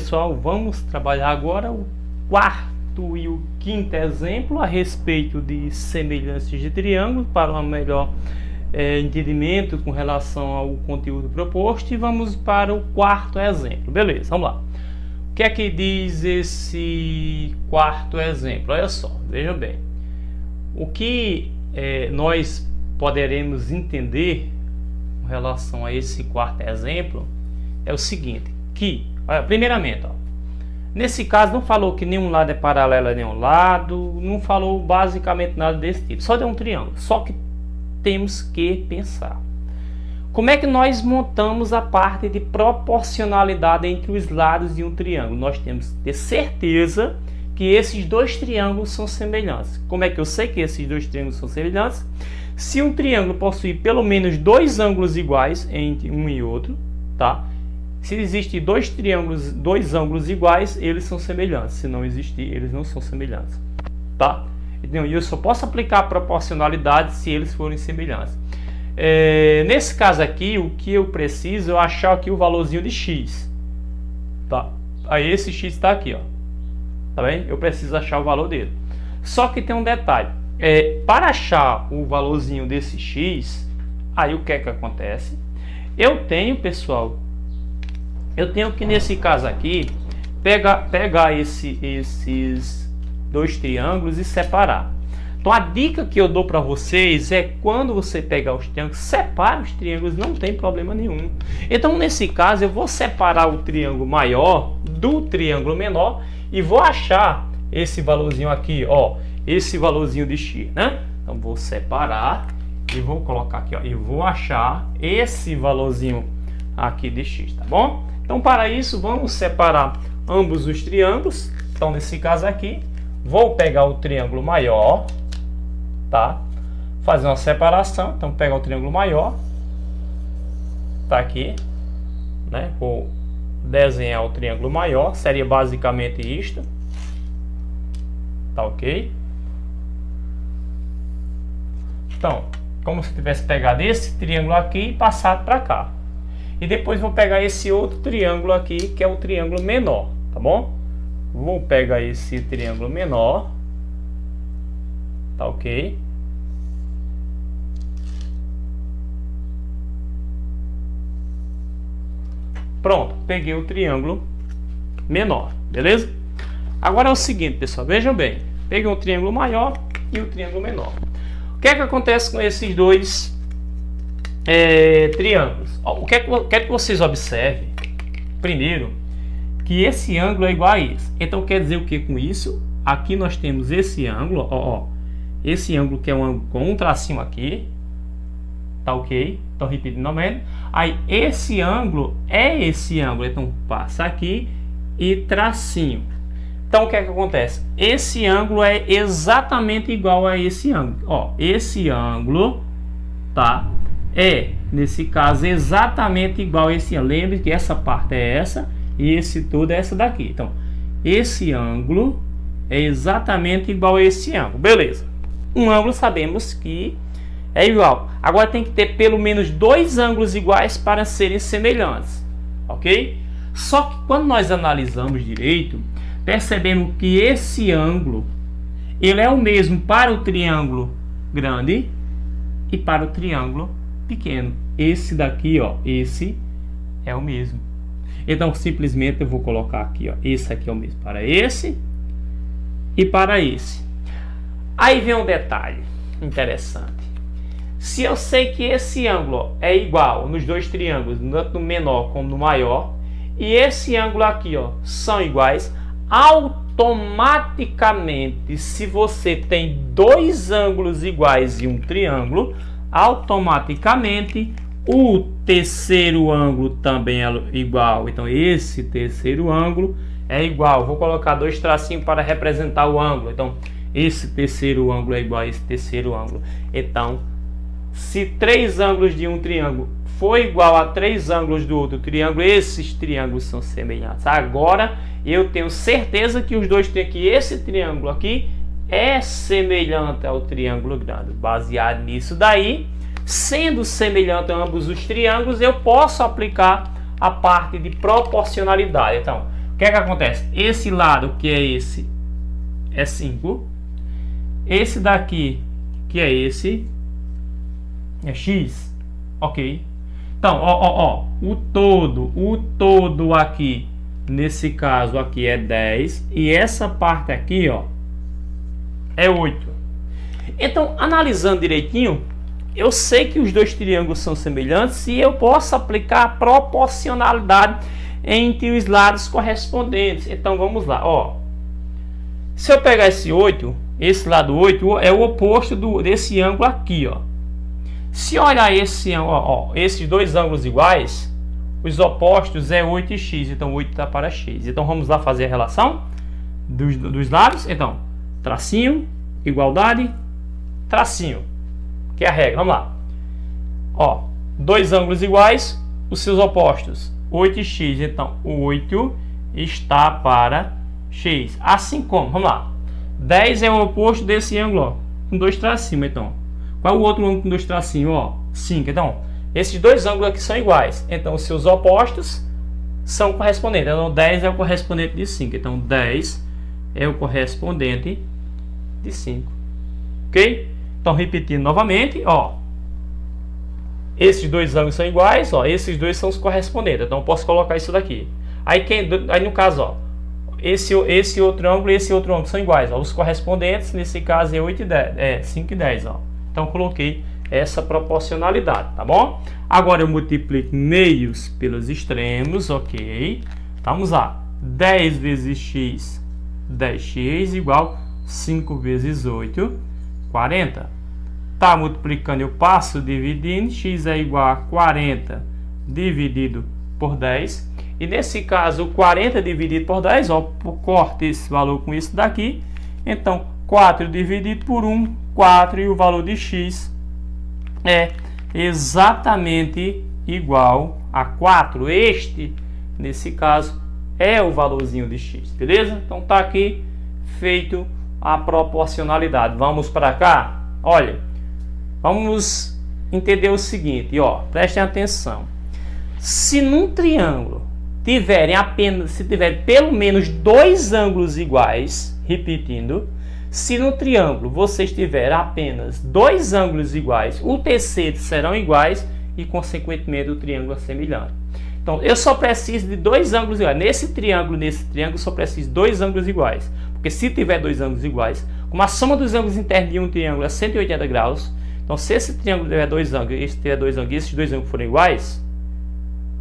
Pessoal, vamos trabalhar agora o quarto e o quinto exemplo a respeito de semelhanças de triângulos para um melhor entendimento com relação ao conteúdo proposto, e vamos para o quarto exemplo. Beleza, vamos lá. O que é que diz esse quarto exemplo? Olha só, veja bem. O que nós poderemos entender com relação a esse quarto exemplo é o seguinte, que, olha, primeiramente, nesse caso não falou que nenhum lado é paralelo a nenhum lado, não falou basicamente nada desse tipo, só deu um triângulo. Só que temos que pensar como é que nós montamos a parte de proporcionalidade entre os lados de um triângulo. Nós temos que ter certeza que esses dois triângulos são semelhantes. Como é que eu sei que esses dois triângulos são semelhantes? Se um triângulo possui pelo menos dois ângulos iguais entre um e outro, tá? Se existem dois ângulos iguais, eles são semelhantes. Se não existir, eles não são semelhantes, tá? Então, eu só posso aplicar a proporcionalidade se eles forem semelhantes. Nesse caso aqui, o que eu preciso é achar aqui o valorzinho de x, tá? Aí esse x está aqui, ó, tá bem? Eu preciso achar o valor dele. Só que tem um detalhe. Para achar o valorzinho desse x, aí o que é que acontece? Eu tenho, pessoal, que nesse caso aqui pegar esses dois triângulos e separar. Então a dica que eu dou para vocês é, quando você pegar os triângulos, separe os triângulos, não tem problema nenhum. Então nesse caso eu vou separar o triângulo maior do triângulo menor e vou achar esse valorzinho aqui, ó, esse valorzinho de x, né? Então vou separar e vou colocar aqui, ó, e vou achar esse valorzinho aqui de x, tá bom? Então para isso vamos separar ambos os triângulos. Então nesse caso aqui vou pegar o triângulo maior, tá? Fazer uma separação. Então pegar o triângulo maior, tá aqui, né? Vou desenhar o triângulo maior, seria basicamente isto, tá ok? Então, como se tivesse pegado esse triângulo aqui e passado para cá. E depois vou pegar esse outro triângulo aqui, que é o triângulo menor, tá bom? Vou pegar esse triângulo menor, tá ok? Pronto, peguei o triângulo menor, beleza? Agora é o seguinte, pessoal, vejam bem. Peguei um triângulo maior e o triângulo menor. O que é que acontece com esses dois triângulos? O que é que vocês observem? Primeiro, que esse ângulo é igual a esse. Então quer dizer o que com isso? Aqui nós temos esse ângulo, ó, esse ângulo que é um ângulo com um tracinho aqui, tá ok? Então repetindo novamente. Aí esse ângulo é esse ângulo, então passa aqui e tracinho. Então o que é que acontece? Esse ângulo é exatamente igual a esse ângulo. Ó, esse ângulo, tá? Nesse caso, exatamente igual a esse ângulo. Lembre que essa parte é essa e esse todo é essa daqui. Então, esse ângulo é exatamente igual a esse ângulo. Beleza. Um ângulo sabemos que é igual. Agora tem que ter pelo menos dois ângulos iguais para serem semelhantes. Ok? Só que quando nós analisamos direito, percebemos que esse ângulo ele é o mesmo para o triângulo grande e para o triângulo pequeno. Esse daqui, ó, esse é o mesmo. Então simplesmente eu vou colocar aqui, ó, esse aqui é o mesmo para esse e para esse. Aí vem um detalhe interessante. Se eu sei que esse ângulo, ó, é igual nos dois triângulos, tanto no menor como no maior, e esse ângulo aqui, ó, são iguais, automaticamente, se você tem dois ângulos iguais e um triângulo, automaticamente o terceiro ângulo também é igual. Então esse terceiro ângulo é igual. Vou colocar dois tracinhos para representar o ângulo. Então esse terceiro ângulo é igual a esse terceiro ângulo. Então, se três ângulos de um triângulo for igual a três ângulos do outro triângulo, esses triângulos são semelhantes. Agora eu tenho certeza que os dois que esse triângulo aqui é semelhante ao triângulo grande. Baseado nisso daí, sendo semelhante a ambos os triângulos, eu posso aplicar a parte de proporcionalidade. Então, o que é que acontece? Esse lado, que é esse, é 5. Esse daqui, que é esse, é x. Ok? Então, o todo aqui, nesse caso aqui é 10. E essa parte aqui, ó, é 8. Então, analisando direitinho, eu sei que os dois triângulos são semelhantes e eu posso aplicar a proporcionalidade entre os lados correspondentes. Então, vamos lá, ó. Se eu pegar esse 8, esse lado 8 é o oposto desse ângulo aqui, ó. Se olhar esse, ó, esses dois ângulos iguais, os opostos é 8 e x, então 8 está para x. Então vamos lá fazer a relação dos lados. Então, tracinho, igualdade, tracinho, que é a regra. Vamos lá. Ó, dois ângulos iguais, os seus opostos, 8 e x. Então, 8 está para x. Assim como, vamos lá, 10 é o oposto desse ângulo, ó, com dois tracinhos. Então, qual é o outro ângulo com dois tracinhos? Ó, 5. Então, esses dois ângulos aqui são iguais. Então, os seus opostos são correspondentes. Então, 10 é o correspondente de 5. Então, 10 é o correspondente de 5. Ok? Então, repetindo novamente, ó. Esses dois ângulos são iguais, ó. Esses dois são os correspondentes. Então, eu posso colocar isso daqui. Aí, no caso, ó. Esse outro ângulo e esse outro ângulo são iguais. Ó. Os correspondentes, nesse caso, é 8 e 10. É, 5 e 10, ó. Então, coloquei essa proporcionalidade, tá bom? Agora eu multiplico meios pelos extremos, ok? Vamos lá. 10 vezes x, 10x, igual 5 vezes 8, 40. Tá multiplicando, eu passo dividindo. X é igual a 40 dividido por 10. E nesse caso, 40 dividido por 10, ó, corta esse valor com isso daqui. Então, 4 dividido por 1, 4, e o valor de x é exatamente igual a 4. Este, nesse caso, é o valorzinho de x, beleza? Então tá aqui feito a proporcionalidade. Vamos para cá. Olha, vamos entender o seguinte, ó, prestem atenção. Se num triângulo se tiver pelo menos dois ângulos iguais, repetindo, se no triângulo vocês tiverem apenas dois ângulos iguais, o terceiro serão iguais e, consequentemente, o triângulo é semelhante. Então, eu só preciso de dois ângulos iguais. Nesse triângulo, só preciso de dois ângulos iguais. Porque se tiver dois ângulos iguais, como a soma dos ângulos internos de um triângulo é 180 graus, então se esse triângulo tiver dois ângulos, esse tiver dois ângulos e esses dois ângulos forem iguais,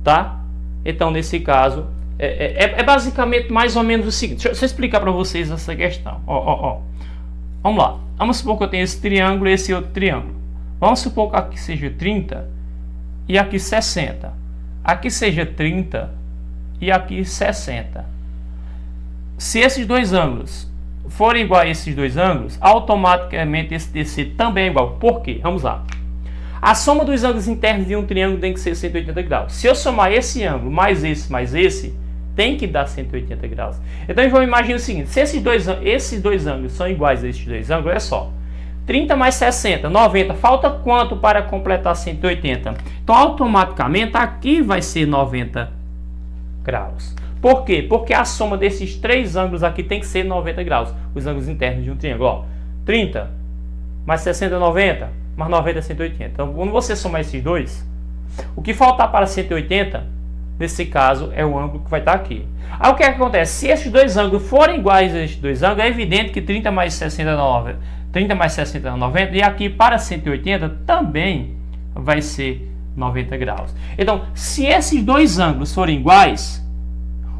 tá? Então, nesse caso, é basicamente mais ou menos o seguinte. Deixa eu explicar para vocês essa questão. Vamos lá. Vamos supor que eu tenho esse triângulo e esse outro triângulo. Vamos supor que aqui seja 30 e aqui 60. Aqui seja 30 e aqui 60. Se esses dois ângulos forem iguais a esses dois ângulos, automaticamente esse terceiro também é igual. Por quê? Vamos lá. A soma dos ângulos internos de um triângulo tem que ser 180 graus. Se eu somar esse ângulo mais esse, tem que dar 180 graus. Então, eu vou imaginar o seguinte. Se esses dois ângulos são iguais a esses dois ângulos, é só 30 mais 60, 90. Falta quanto para completar 180? Então, automaticamente, aqui vai ser 90 graus. Por quê? Porque a soma desses três ângulos aqui tem que ser 90 graus. Os ângulos internos de um triângulo. Ó, 30 mais 60, 90. Mais 90 180. Então, quando você somar esses dois, o que faltar para 180, nesse caso, é o ângulo que vai estar aqui. Aí o que acontece? Se esses dois ângulos forem iguais a esses dois ângulos, é evidente que 30 mais 60 é 90, e aqui para 180 também vai ser 90 graus. Então, se esses dois ângulos forem iguais,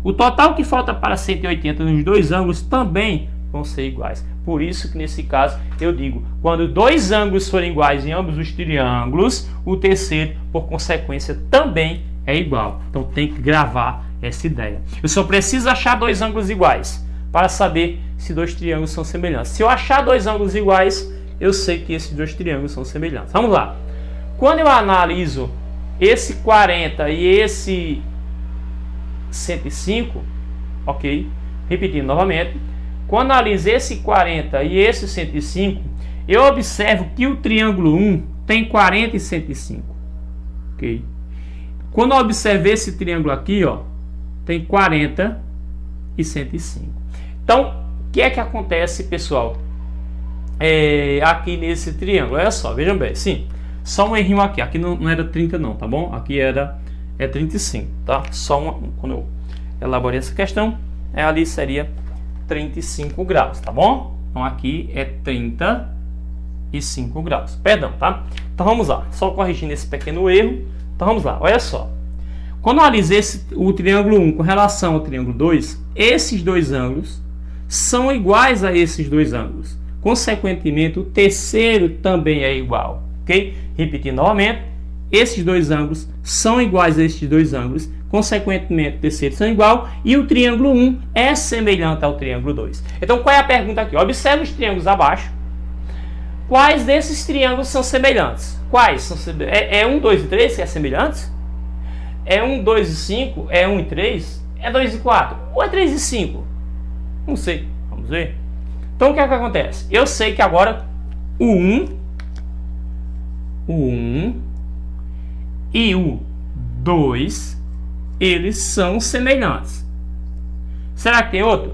o total que falta para 180 nos dois ângulos também vão ser iguais. Por isso que nesse caso eu digo, quando dois ângulos forem iguais em ambos os triângulos, o terceiro, por consequência, também é igual. Então tem que gravar essa ideia. Eu só preciso achar dois ângulos iguais para saber se dois triângulos são semelhantes. Se eu achar dois ângulos iguais, eu sei que esses dois triângulos são semelhantes. Vamos lá. Quando eu analiso esse 40 e esse 105, ok? Repetindo novamente. Quando analiso esse 40 e esse 105, eu observo que o triângulo 1 tem 40 e 105. Ok? Quando eu observo esse triângulo aqui, ó, tem 40 e 105. Então, o que é que acontece, pessoal? Aqui nesse triângulo, olha só, vejam bem, sim, só um errinho aqui não era 30 não, tá bom? Aqui é 35, tá? Quando eu elaborei essa questão, ali seria 35 graus, tá bom? Então aqui é 35 graus, perdão, tá? Então vamos lá, só corrigindo esse pequeno erro. Então vamos lá, olha só. Quando eu analisei o triângulo 1 com relação ao triângulo 2, esses dois ângulos são iguais a esses dois ângulos. Consequentemente, o terceiro também é igual, ok? Repetindo novamente, esses dois ângulos são iguais a esses dois ângulos. Consequentemente, o terceiro são igual e o triângulo 1 é semelhante ao triângulo 2. Então, qual é a pergunta aqui? Observe os triângulos abaixo. Quais desses triângulos são semelhantes? Quais são semelhantes? É 1, 2 e 3 que é semelhantes? É 1, 2 e 5? É 1 e 3? É 2 e 4? Ou é 3 e 5? Não sei. Vamos ver. Então, o que é que acontece? Eu sei que agora o 1 e o 2, eles são semelhantes. Será que tem outro?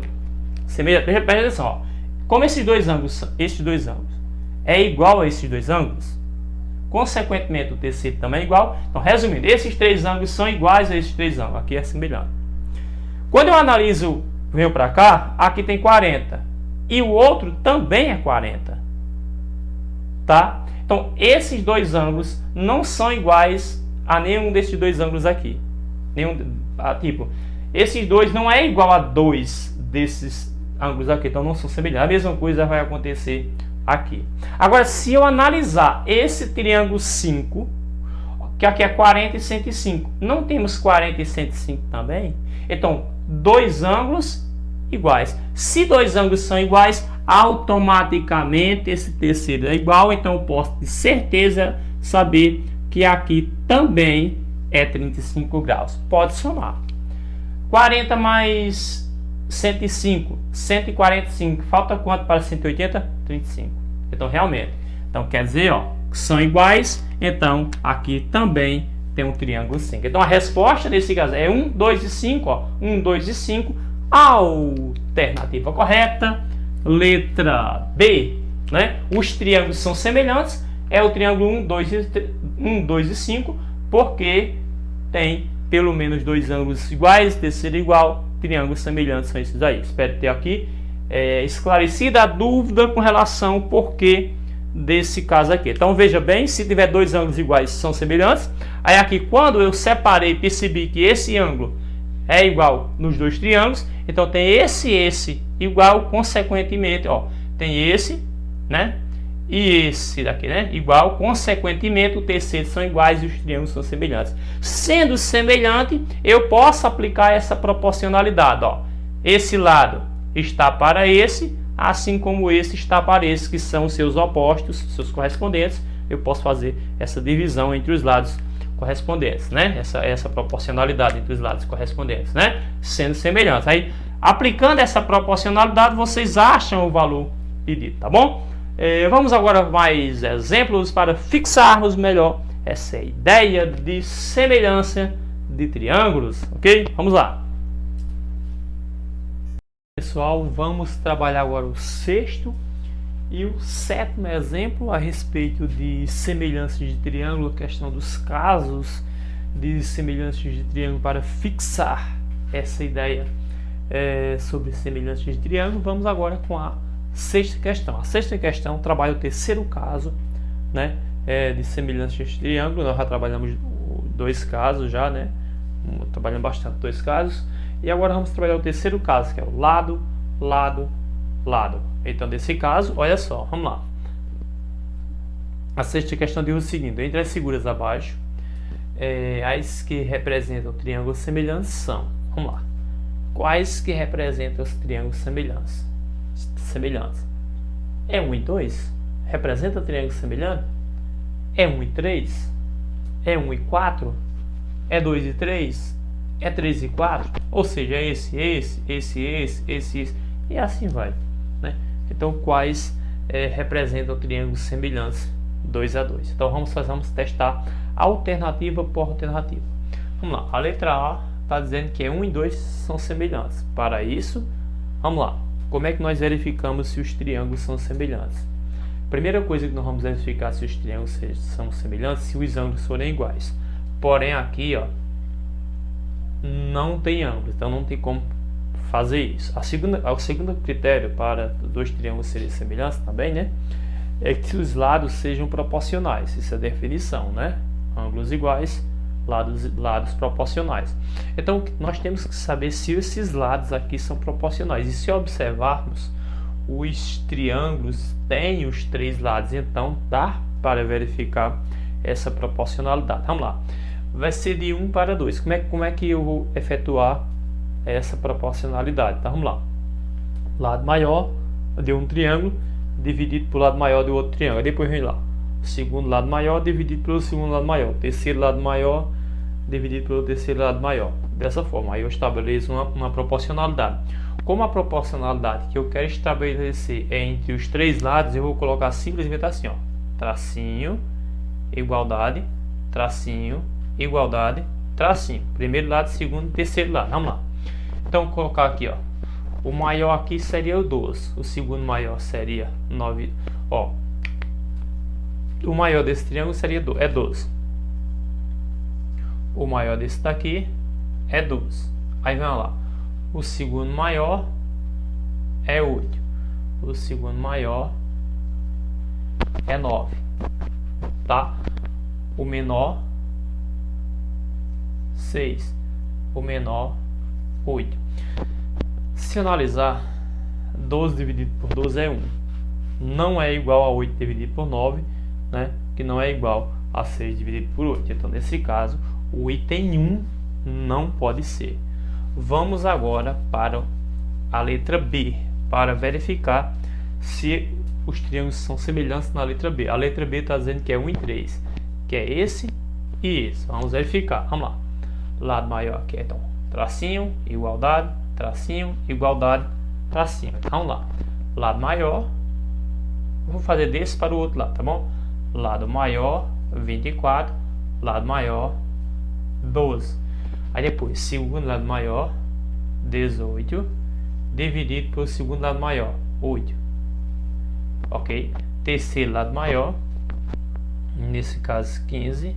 Presta atenção, ó. Como esses dois ângulos é igual a esses dois ângulos, consequentemente o terceiro também é igual. Então, resumindo, esses três ângulos são iguais a esses três ângulos. Aqui é semelhante. Quando eu analiso, venho para cá, aqui tem 40. E o outro também é 40. Tá? Então, esses dois ângulos não são iguais a nenhum desses dois ângulos aqui. Esses dois não é igual a dois desses ângulos aqui. Então, não são semelhantes. A mesma coisa vai acontecer aqui. Agora, se eu analisar esse triângulo 5, que aqui é 40 e 105, não temos 40 e 105 também? Então, dois ângulos iguais. Se dois ângulos são iguais, automaticamente esse terceiro é igual. Então, eu posso de certeza saber que aqui também é 35 graus. Pode somar. 40 mais 105, 145. Falta quanto para 180? 35. Então, realmente. Então, quer dizer, ó, são iguais. Então, aqui também tem um triângulo 5. Então, a resposta nesse caso é 1, 2 e 5. Ó. 1, 2 e 5. Alternativa correta. Letra B. Né? Os triângulos são semelhantes. É o triângulo 1, 2 e 5. Porque tem pelo menos dois ângulos iguais. Terceiro igual. Triângulos semelhantes são esses aí. Espero ter aqui esclarecida a dúvida com relação ao porquê desse caso aqui. Então veja bem, se tiver dois ângulos iguais são semelhantes. Aí aqui quando eu separei, percebi que esse ângulo é igual nos dois triângulos. Então tem esse igual, consequentemente, ó, tem esse, né? E esse daqui, né? Igual, consequentemente, o terceiro são iguais e os triângulos são semelhantes. Sendo semelhante, eu posso aplicar essa proporcionalidade, ó. Esse lado está para esse, assim como esse está para esse, que são os seus opostos, seus correspondentes. Eu posso fazer essa divisão entre os lados correspondentes, né? Essa proporcionalidade entre os lados correspondentes, né? Sendo semelhantes. Aí, aplicando essa proporcionalidade, vocês acham o valor pedido, tá bom? Vamos agora mais exemplos para fixarmos melhor essa ideia de semelhança de triângulos, ok? Vamos lá. Pessoal, vamos trabalhar agora o sexto e o sétimo exemplo a respeito de semelhanças de triângulo, a questão dos casos de semelhanças de triângulo para fixar essa ideia sobre semelhanças de triângulo. Vamos agora com a sexta questão. A sexta questão trabalha o terceiro caso, né, de semelhanças de triângulo. Nós já trabalhamos dois casos já, né? Trabalhamos bastante dois casos. E agora vamos trabalhar o terceiro caso, que é o lado, lado, lado. Então, desse caso, olha só, vamos lá. A sexta questão diz o seguinte: entre as figuras abaixo, as que representam triângulos semelhantes são, vamos lá, quais que representam os triângulos semelhantes? É 1 e 2? Representa triângulo semelhante? É 1 e 3? É 1 e 4? É 2 e 3? É 3 e 4? Ou seja, esse, e assim vai, né? Então, quais representam triângulos semelhantes 2 a 2? Então, vamos testar alternativa por alternativa. Vamos lá, a letra A está dizendo que 1 e 2 são semelhantes. Para isso, vamos lá. Como é que nós verificamos se os triângulos são semelhantes? Primeira coisa que nós vamos verificar se os triângulos são semelhantes, se os ângulos forem iguais. Porém aqui, ó, não tem ângulo, então não tem como fazer isso. O segundo critério para dois triângulos serem semelhantes também, né, é que os lados sejam proporcionais. Isso é a definição, né? Ângulos iguais, lados proporcionais. Então nós temos que saber se esses lados aqui são proporcionais. E se observarmos, os triângulos têm os três lados, então dá para verificar essa proporcionalidade. Vamos lá. Vai ser de 1 para 2. Como é que eu vou efetuar essa proporcionalidade? Então vamos lá. Lado maior de um triângulo dividido pelo lado maior do outro triângulo. Depois vem lá. Segundo lado maior dividido pelo segundo lado maior. Terceiro lado maior dividido pelo terceiro lado maior. Dessa forma, aí eu estabeleço uma proporcionalidade. Como a proporcionalidade que eu quero estabelecer é entre os três lados, eu vou colocar simplesmente assim, ó, tracinho, igualdade, tracinho, igualdade, tracinho. Primeiro lado, segundo, terceiro lado. Vamos lá. Então, vou colocar aqui, ó, o maior aqui seria o 12, o segundo maior seria 9, ó, o maior desse triângulo seria 12. O maior desse daqui é 12. Aí vamos lá. O segundo maior é 8. O segundo maior é 9. Tá? O menor 6. O menor 8. Se analisar, 12 dividido por 12 é 1. Não é igual a 8 dividido por 9, né? Que não é igual a 6 dividido por 8. Então, nesse caso, o item 1 não pode ser. Vamos agora para a letra B, para verificar se os triângulos são semelhantes na letra B. A letra B está dizendo que é 1 e 3, que é esse e esse. Vamos verificar. Vamos lá. Lado maior aqui, então, tracinho, igualdade, tracinho, igualdade, tracinho. Vamos lá. Lado maior, vou fazer desse para o outro lado, tá bom? Lado maior, 24, lado maior, 12. Aí depois, segundo lado maior, 18, dividido pelo segundo lado maior, 8. Ok? Terceiro lado maior, nesse caso 15,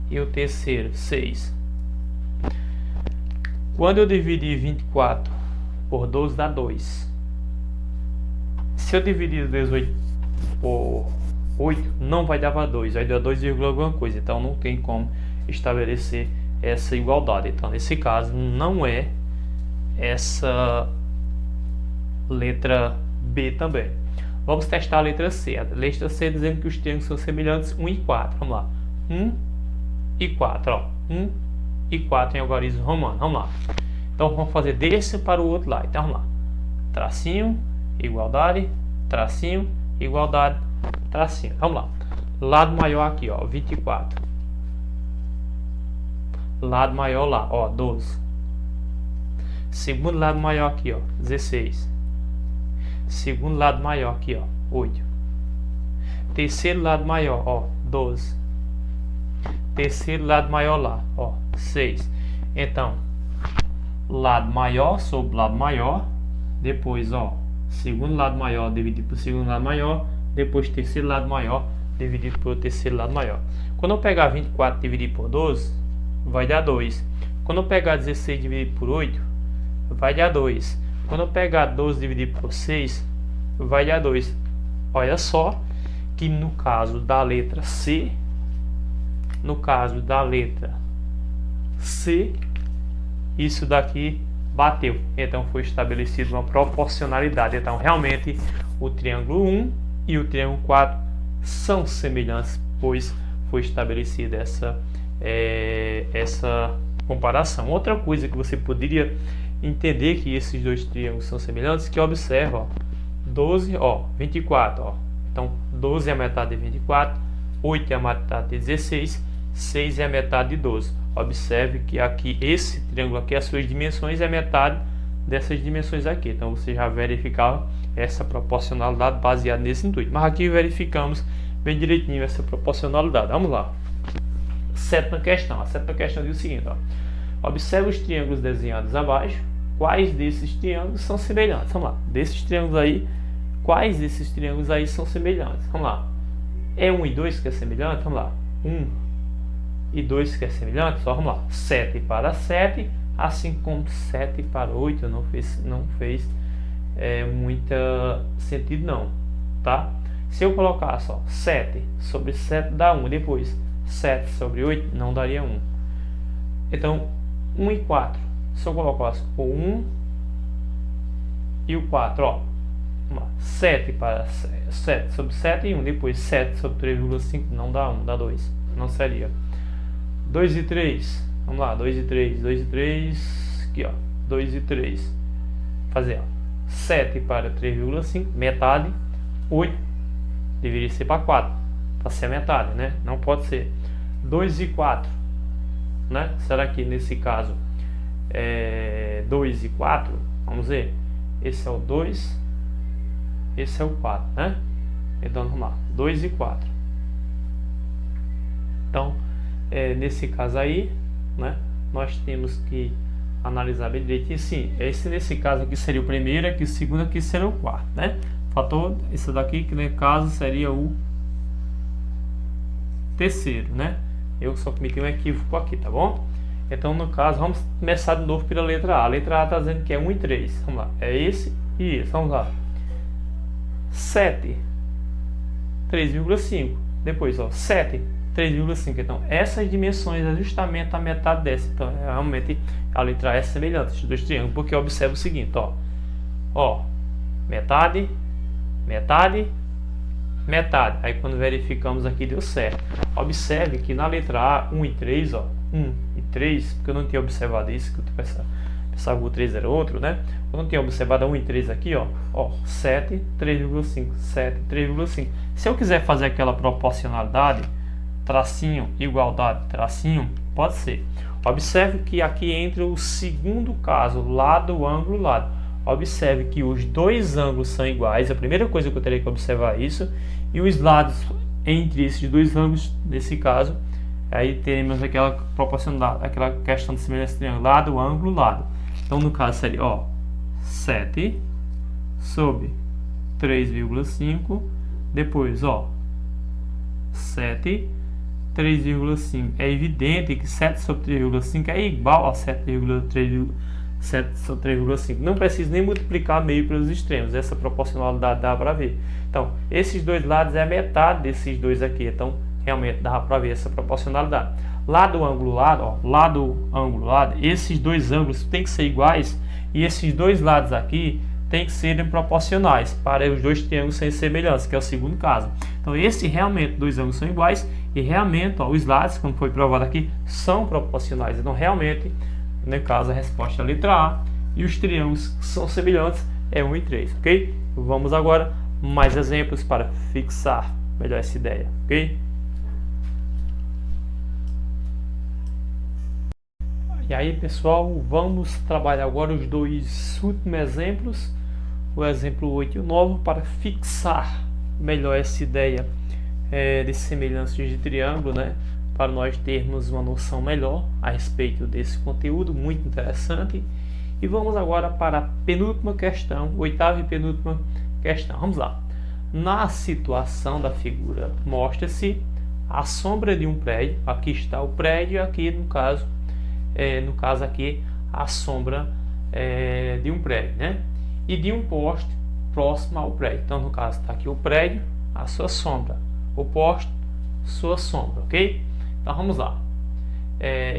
e o terceiro, 6. Quando eu dividir 24 por 12 dá 2. Se eu dividir 18 por 8, não vai dar para 2, vai dar 2, alguma coisa. Então não tem como estabelecer essa igualdade. Então nesse caso não é essa letra B também. Vamos testar a letra C. A letra C dizendo que os triângulos são semelhantes 1 e 4. Vamos lá. 1 e 4. Ó. 1 e 4 em algarismo romano. Vamos lá. Então vamos fazer desse para o outro lado. Então vamos lá. Tracinho, igualdade, tracinho, igualdade, tracinho. Vamos lá. Lado maior aqui, ó, 24. Lado maior lá, ó, 12. Segundo lado maior aqui, ó, 16. Segundo lado maior aqui, ó, 8. Terceiro lado maior, ó, 12. Terceiro lado maior lá, ó, 6. Então, lado maior sobre lado maior, depois, ó, segundo lado maior dividido por segundo lado maior, depois terceiro lado maior dividido por terceiro lado maior. Quando eu pegar 24 dividido por 12, vai dar 2. Quando eu pegar 16 dividido por 8, vai dar 2. Quando eu pegar 12 dividido por 6, vai dar 2. Olha só que no caso da letra C, isso daqui bateu. Então foi estabelecida uma proporcionalidade. Então realmente o triângulo 1 e o triângulo 4 são semelhantes, pois foi estabelecida essa comparação. Outra coisa que você poderia entender que esses dois triângulos são semelhantes, que observa, ó, 12, ó, 24, ó. Então 12 é a metade de 24, 8 é a metade de 16, 6 é a metade de 12. Observe que aqui esse triângulo aqui, as suas dimensões é metade dessas dimensões aqui. Então você já verificava essa proporcionalidade baseada nesse intuito. Mas aqui verificamos bem direitinho essa proporcionalidade. Vamos lá. Sétima questão. A sétima questão diz o seguinte, ó. Observe os triângulos desenhados abaixo. Quais desses triângulos são semelhantes? Vamos lá. Desses triângulos aí, quais desses triângulos aí são semelhantes? Vamos lá. É 1 e 2 que é semelhante? Vamos lá. 1 e 2 que é semelhante? Só vamos lá. 7 para 7, assim como 7 para 8 não fez muito sentido não, tá? Se eu colocar só 7 sobre 7 dá 1, depois 7 sobre 8 não daria 1. Então 1 e 4, se eu colocasse o 1 e o 4, ó, vamos lá, 7 para 7 sobre 7 e 1, depois 7 sobre 3,5 não dá 1, dá 2, não seria. 2 e 3, vamos lá, 2 e 3, 2 e 3, aqui ó, 2 e 3, fazer ó, 7 para 3,5, metade, 8, deveria ser para 4, para ser a metade, né? Não pode ser. 2 e 4, né? Será que nesse caso 2 e 4, vamos ver, esse é o 2, esse é o 4, né? Então vamos lá, 2 e 4. Então, nesse caso aí, né, nós temos que analisar bem direitinho. Sim, esse nesse caso aqui seria o primeiro, aqui o segundo, aqui seria o quarto, né? Fator, esse daqui que no caso seria o terceiro, né? Eu só cometi um equívoco aqui, tá bom? Então no caso vamos começar de novo pela letra A. A letra A está dizendo que é 1 e 3. Vamos lá, é esse e esse. Vamos lá. 7, 3,5. Depois, ó, 7, 3,5. Então essas dimensões é justamente a metade dessa. Então realmente a letra A é semelhante esses dois triângulos, porque observa o seguinte, ó, metade, metade, metade. Aí quando verificamos aqui deu certo. Observe que na letra A 1 e 3, ó, 1 e 3, porque eu não tinha observado isso, que eu pensava que o 3 era outro, né? Eu não tinha observado a 1 e 3 aqui, ó, 7, 3,5, 7, 3,5. Se eu quiser fazer aquela proporcionalidade, tracinho, igualdade, tracinho, pode ser. Observe que aqui entra o segundo caso, lado, ângulo, lado. Observe que os dois ângulos são iguais, a primeira coisa que eu teria que observar é isso, e os lados entre esses dois ângulos, nesse caso, aí teremos aquela proporcionalidade, aquela questão de semelhança de triângulo, lado, ângulo, lado. Então no caso seria, ó, 7 sobre 3,5, depois, ó, 7, 3,5. É evidente que 7 sobre 3,5 é igual a 7,3,5. Não preciso nem multiplicar meio pelos extremos. Essa proporcionalidade dá para ver. Então, esses dois lados é a metade desses dois aqui. Então, realmente dá para ver essa proporcionalidade. Lado, ângulo, lado, ó, lado, ângulo, lado. Esses dois ângulos têm que ser iguais e esses dois lados aqui têm que serem proporcionais para os dois triângulos serem semelhantes, que é o segundo caso. Então, esse realmente dois ângulos são iguais e realmente, ó, os lados, como foi provado aqui, são proporcionais. Então, realmente, no caso, a resposta é a letra A. E os triângulos que são semelhantes é 1 e 3, ok? Vamos agora mais exemplos para fixar melhor essa ideia, ok? E aí, pessoal, vamos trabalhar agora os dois últimos exemplos, o exemplo 8 e o 9, para fixar melhor essa ideia de semelhanças de triângulo, né? Para nós termos uma noção melhor a respeito desse conteúdo muito interessante. E vamos agora para a penúltima questão, oitava e penúltima questão. Vamos lá. Na situação da figura, mostra-se a sombra de um prédio. Aqui está o prédio, aqui no caso aqui a sombra de um prédio, né? E de um poste próximo ao prédio. Então no caso está aqui o prédio, a sua sombra, o poste, sua sombra, ok? Então vamos lá,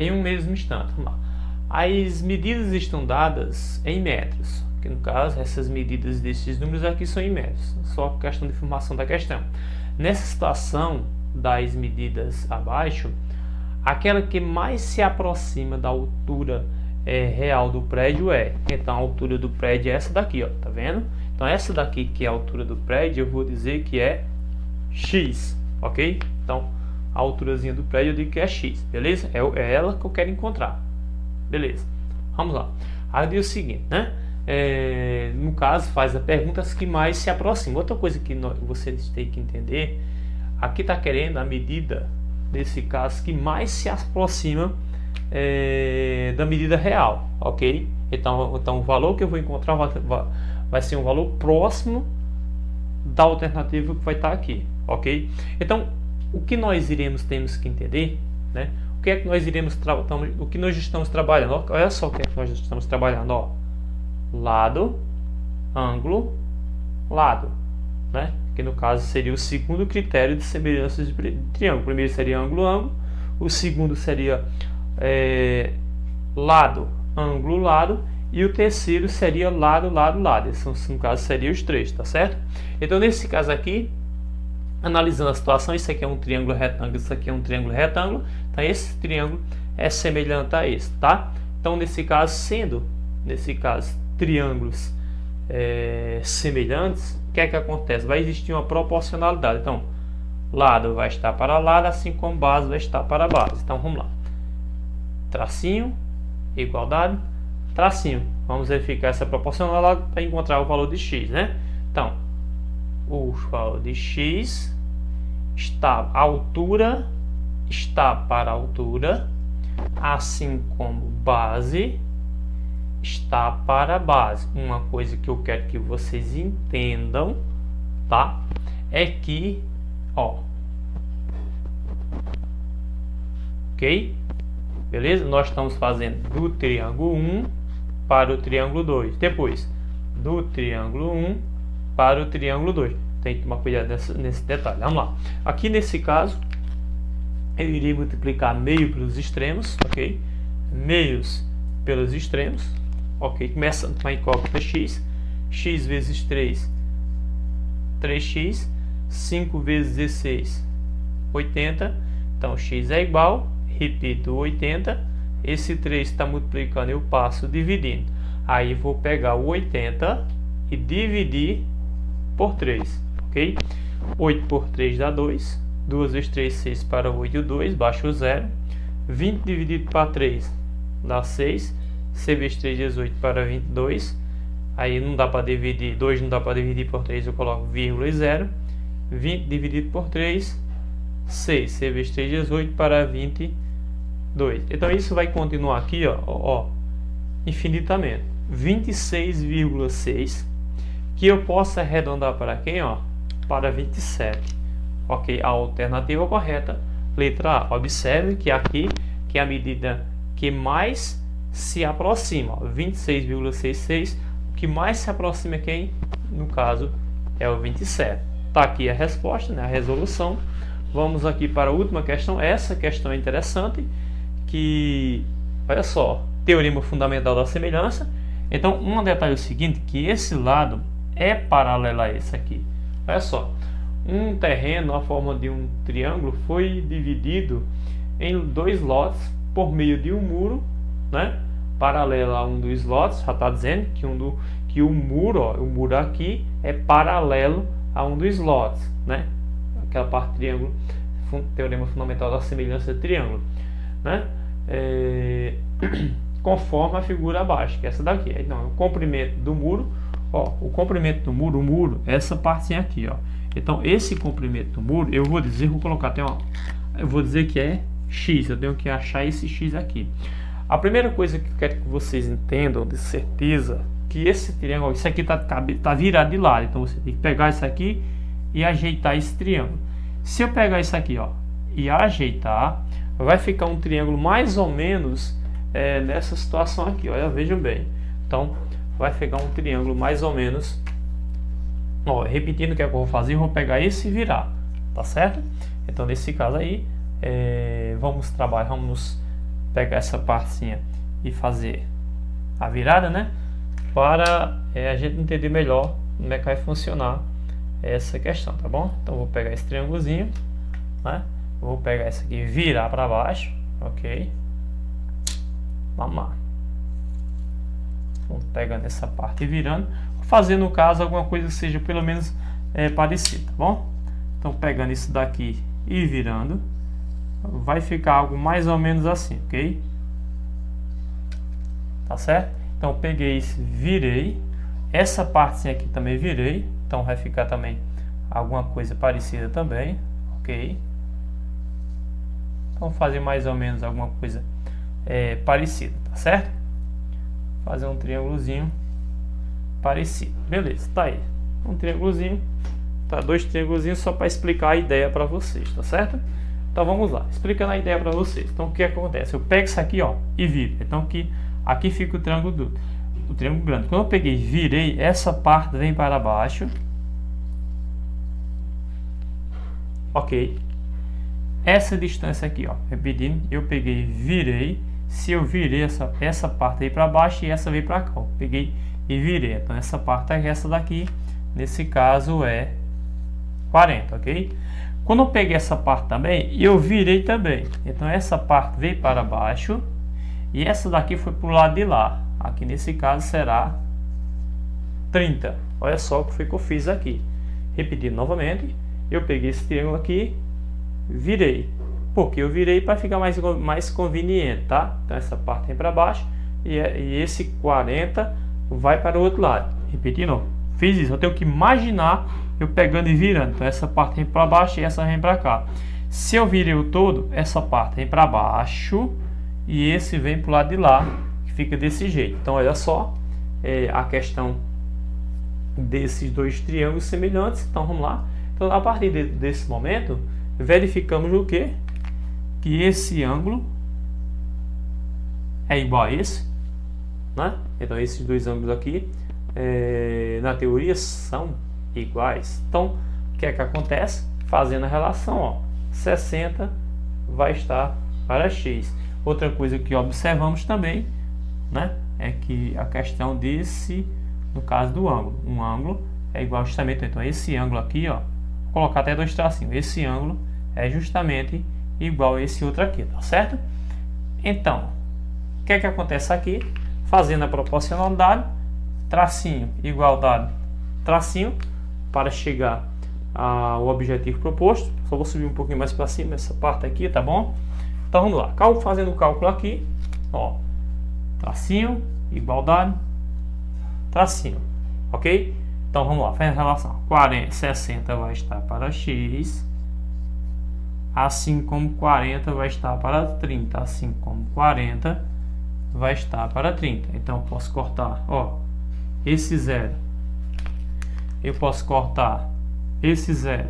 em um mesmo instante, vamos lá. As medidas estão dadas em metros, que no caso essas medidas desses números aqui são em metros, só questão de informação da questão. Nessa situação das medidas abaixo, aquela que mais se aproxima da altura real do prédio então a altura do prédio é essa daqui, ó, tá vendo? Então essa daqui que é a altura do prédio, eu vou dizer que é x, ok? Então a alturazinha do prédio eu digo que é x, beleza? É ela que eu quero encontrar, beleza? Vamos lá. Aí diz o seguinte, né? No caso faz a pergunta que mais se aproxima. Outra coisa que vocês têm que entender, aqui está querendo a medida, nesse caso, que mais se aproxima da medida real, ok? Então o valor que eu vou encontrar vai ser um valor próximo da alternativa que vai estar aqui, ok? Então o que nós temos que entender, né? O que é que nós o que nós estamos trabalhando? Olha só o que é que nós estamos trabalhando, ó. Lado, ângulo, lado, né? Que no caso seria o segundo critério de semelhança de triângulo. O primeiro seria ângulo, ângulo. O segundo seria lado, ângulo, lado. E o terceiro seria lado, lado, lado. Esses, no caso, seriam os três, tá certo? Então, nesse caso aqui, analisando a situação, isso aqui é um triângulo retângulo, isso aqui é um triângulo retângulo. Então, esse triângulo é semelhante a esse, tá? Então, nesse caso, triângulos semelhantes, o que é que acontece? Vai existir uma proporcionalidade. Então, lado vai estar para lado, assim como base vai estar para base. Então, vamos lá. Tracinho, igualdade, tracinho. Vamos verificar essa proporcionalidade para encontrar o valor de x, né? Então, o valor de x está a altura está para a altura, assim como base está para a base. Uma coisa que eu quero que vocês entendam, tá? É que, ó, ok? Beleza? Nós estamos fazendo do triângulo 1 para o triângulo 2. Depois, do triângulo 1 para o triângulo 2. Tem que tomar cuidado nesse detalhe. Vamos lá. Aqui nesse caso, eu irei multiplicar meio pelos extremos, ok? Meios pelos extremos, ok? Começando com a incógnita x. X vezes 3, 3x. 5 vezes 16, 80. Então, x é igual, repito, 80. Esse 3 está multiplicando, eu passo dividindo. Aí, vou pegar o 80 e dividir por 3, ok? 8 por 3 dá 2. 2 vezes 3, 6 para 8, 2, baixa o 0. 20 dividido para 3 dá 6. 6 vezes 3, 18 para 22. Aí não dá para dividir, 2 não dá para dividir por 3, eu coloco vírgula e 0. 20 dividido por 3, 6. 6 vezes 3, 18 para 22. Então isso vai continuar aqui, ó, infinitamente. 26,6, que eu posso arredondar para quem, ó? Para 27. Ok, a alternativa correta, letra A. Observe que aqui que é a medida que mais se aproxima, 26,66. O que mais se aproxima é quem? No caso, é o 27. Tá aqui a resposta, né, a resolução. Vamos aqui para a última questão. Essa questão é interessante, que, olha só, teorema fundamental da semelhança. Então, um detalhe é o seguinte, que esse lado é paralelo a esse aqui. Olha só. Um terreno, na forma de um triângulo, foi dividido em 2 lotes por meio de um muro, né? Paralelo a um dos lotes. Já está dizendo que o muro, ó, o muro aqui é paralelo a um dos lotes, né? Aquela parte do triângulo, teorema fundamental da semelhança de triângulo, né? Conforme a figura abaixo, que é essa daqui. Então, o comprimento do muro, ó, o comprimento do muro, o muro, essa partezinha aqui, ó. Então, esse comprimento do muro, eu vou dizer que é x, eu tenho que achar esse x aqui. A primeira coisa que eu quero que vocês entendam de certeza, que esse triângulo, isso aqui tá virado de lado, então você tem que pegar isso aqui e ajeitar esse triângulo. Se eu pegar isso aqui, ó, e ajeitar, vai ficar um triângulo mais ou menos nessa situação aqui, olha, vejam bem. Então, vai ficar um triângulo mais ou menos. Ó, repetindo o que é que eu vou fazer, eu vou pegar esse e virar, tá certo? Então, nesse caso aí, vamos pegar essa partezinha e fazer a virada, né? Para a gente entender melhor como é que vai funcionar essa questão, tá bom? Então, vou pegar esse triângulozinho, né? Vou pegar essa aqui e virar para baixo, ok? Vamos lá. Vamos pegando essa parte e virando. Fazer no caso alguma coisa que seja pelo menos parecida, tá bom? Então pegando isso daqui e virando, vai ficar algo mais ou menos assim, ok? Tá certo? Então peguei isso, virei, essa parte aqui também virei, então vai ficar também alguma coisa parecida também, ok? Então fazer mais ou menos alguma coisa parecida, tá certo? Fazer um triângulozinho parecido, beleza, tá aí, um triângulozinho, tá, dois triângulozinhos só para explicar a ideia para vocês, tá certo? Então vamos lá, explicando a ideia para vocês. Então o que acontece? Eu pego isso aqui, ó, e viro. Então aqui fica o triângulo grande. Quando eu peguei e virei, essa parte vem para baixo. Ok. Essa distância aqui, ó, repetindo, eu peguei e virei. Se eu virei essa parte aí para baixo e essa veio para cá, ó, peguei e virei. Então essa parte é essa daqui, nesse caso é 40, ok? Quando eu peguei essa parte também, eu virei também. Então essa parte veio para baixo e essa daqui foi para o lado de lá. Aqui nesse caso será 30. Olha só o que foi que eu fiz aqui. Repetindo novamente, eu peguei esse triângulo aqui, virei. Porque eu virei para ficar mais conveniente, tá? Então essa parte vem para baixo e esse 40 vai para o outro lado. Repetindo, fiz isso. Eu tenho que imaginar eu pegando e virando. Então essa parte vem para baixo e essa vem para cá. Se eu virei o todo, essa parte vem para baixo e esse vem para o lado de lá, que fica desse jeito. Então olha só a questão desses dois triângulos semelhantes. Então vamos lá. Então a partir desse momento verificamos o que? Que esse ângulo é igual a esse, né? Então esses dois ângulos aqui na teoria são iguais. Então o que é que acontece? Fazendo a relação, ó, 60 vai estar para x. Outra coisa que observamos também, né, é que a questão desse, no caso do ângulo, um ângulo é igual justamente, então esse ângulo aqui, ó, vou colocar até dois tracinhos, esse ângulo é justamente igual a esse outro aqui, tá certo? Então o que é que acontece aqui? Fazendo a proporcionalidade, tracinho, igualdade, tracinho, para chegar ao objetivo proposto. Só vou subir um pouquinho mais para cima essa parte aqui, tá bom? Então vamos lá, fazendo o cálculo aqui, ó, tracinho, igualdade, tracinho, ok? Então vamos lá, faz a relação, 60 vai estar para x, assim como 40 vai estar para 30, assim como 40 vai estar para 30. Então eu posso cortar, ó, esse zero, eu posso cortar esse zero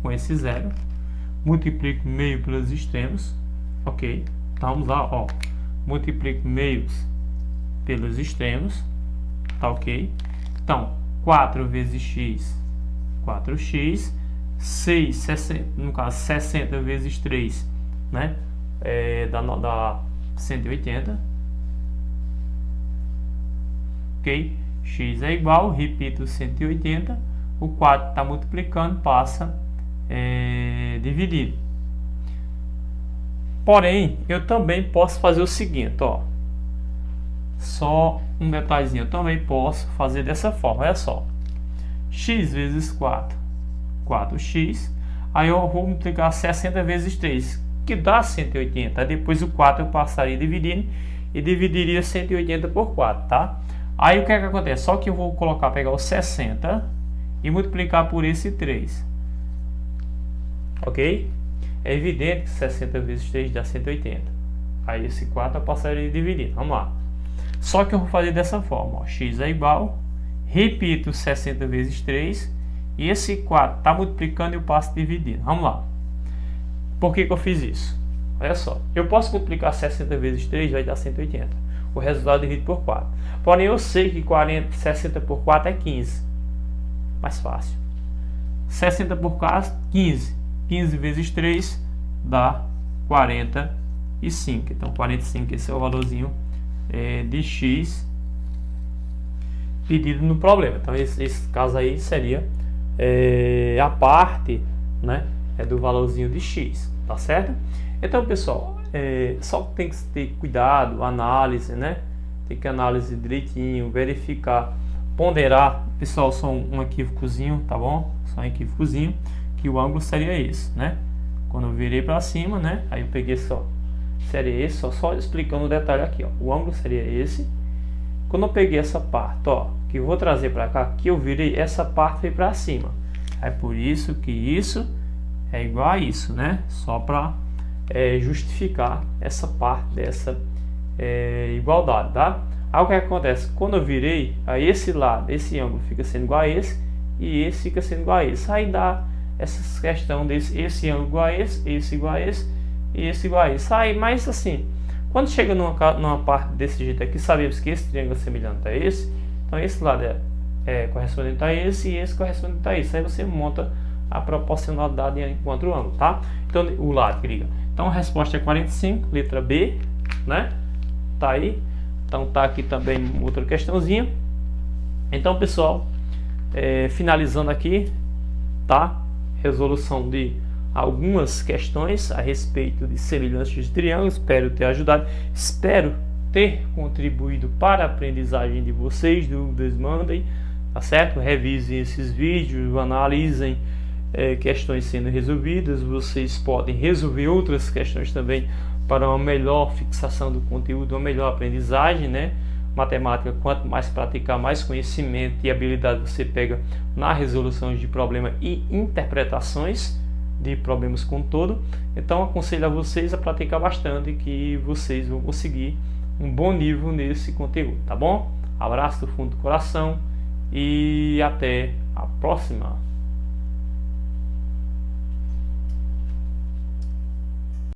com esse zero, multiplico meio pelos extremos, ok? Então vamos lá, ó, multiplico meios pelos extremos, tá ok? Então 4 vezes x, 4x, 6, 60, no caso 60 vezes 3, né? Dá 180, ok? X é igual, repito, 180, o 4 está multiplicando, passa dividido. Porém, eu também posso fazer o seguinte, ó, só um detalhezinho, eu também posso fazer dessa forma, olha só, x vezes 4, 4x, aí eu vou multiplicar 60 vezes 3, que dá 180, depois o 4 eu passaria dividindo e dividiria 180 por 4, tá? Aí o que é que acontece? Só que eu vou pegar o 60 e multiplicar por esse 3, ok? É evidente que 60 vezes 3 dá 180, aí esse 4 eu passaria dividindo, vamos lá. Só que eu vou fazer dessa forma, ó, x é igual, repito 60 vezes 3, e esse 4 está multiplicando e eu passo dividindo. Vamos lá. Por que eu fiz isso? Olha só, eu posso multiplicar 60 vezes 3, vai dar 180. O resultado dividido por 4. Porém eu sei que 60 por 4 é 15. Mais fácil. 60 por 4, 15. 15 vezes 3 dá 45. Então 45, esse é o valorzinho de x pedido no problema. Então esse caso aí seria a parte, né, do valorzinho de x, tá certo? Então pessoal, só tem que ter cuidado, análise, né? Tem que analisar direitinho, verificar, ponderar. Pessoal, só um equívocozinho, tá bom? Só um equívocozinho, que o ângulo seria esse, né? Quando eu virei para cima, né? Aí eu peguei seria esse, só explicando o detalhe aqui, ó. O ângulo seria esse. Quando eu peguei essa parte, ó, que eu vou trazer para cá, que eu virei, essa parte foi para cima. É por isso que isso é igual a isso, né? Só para justificar essa parte dessa igualdade, tá? Aí o que acontece? Quando eu virei, aí esse lado, esse ângulo fica sendo igual a esse e esse fica sendo igual a esse. Aí dá essa questão desse esse ângulo igual a esse igual a esse e esse igual a esse. Aí, mas assim, quando chega numa parte desse jeito aqui, sabemos que esse triângulo é semelhante a esse, então esse lado é correspondente a esse e esse correspondente a esse. Aí você monta a proporcionalidade enquanto ângulo, tá? Então o lado que liga. Então a resposta é 45, letra B, né? Tá aí. Então tá aqui também outra questãozinha. Então, pessoal, finalizando aqui, tá? Resolução de algumas questões a respeito de semelhanças de triângulos. Espero ter ajudado, espero ter contribuído para a aprendizagem de vocês. Dúvidas, mandem, tá certo? Revisem esses vídeos, analisem questões sendo resolvidas. Vocês podem resolver outras questões também para uma melhor fixação do conteúdo, uma melhor aprendizagem, né? Matemática, quanto mais praticar, mais conhecimento e habilidade você pega na resolução de problemas e interpretações de problemas como um todo. Então aconselho a vocês a praticar bastante, que vocês vão conseguir um bom nível nesse conteúdo, tá bom? Abraço do fundo do coração e até a próxima.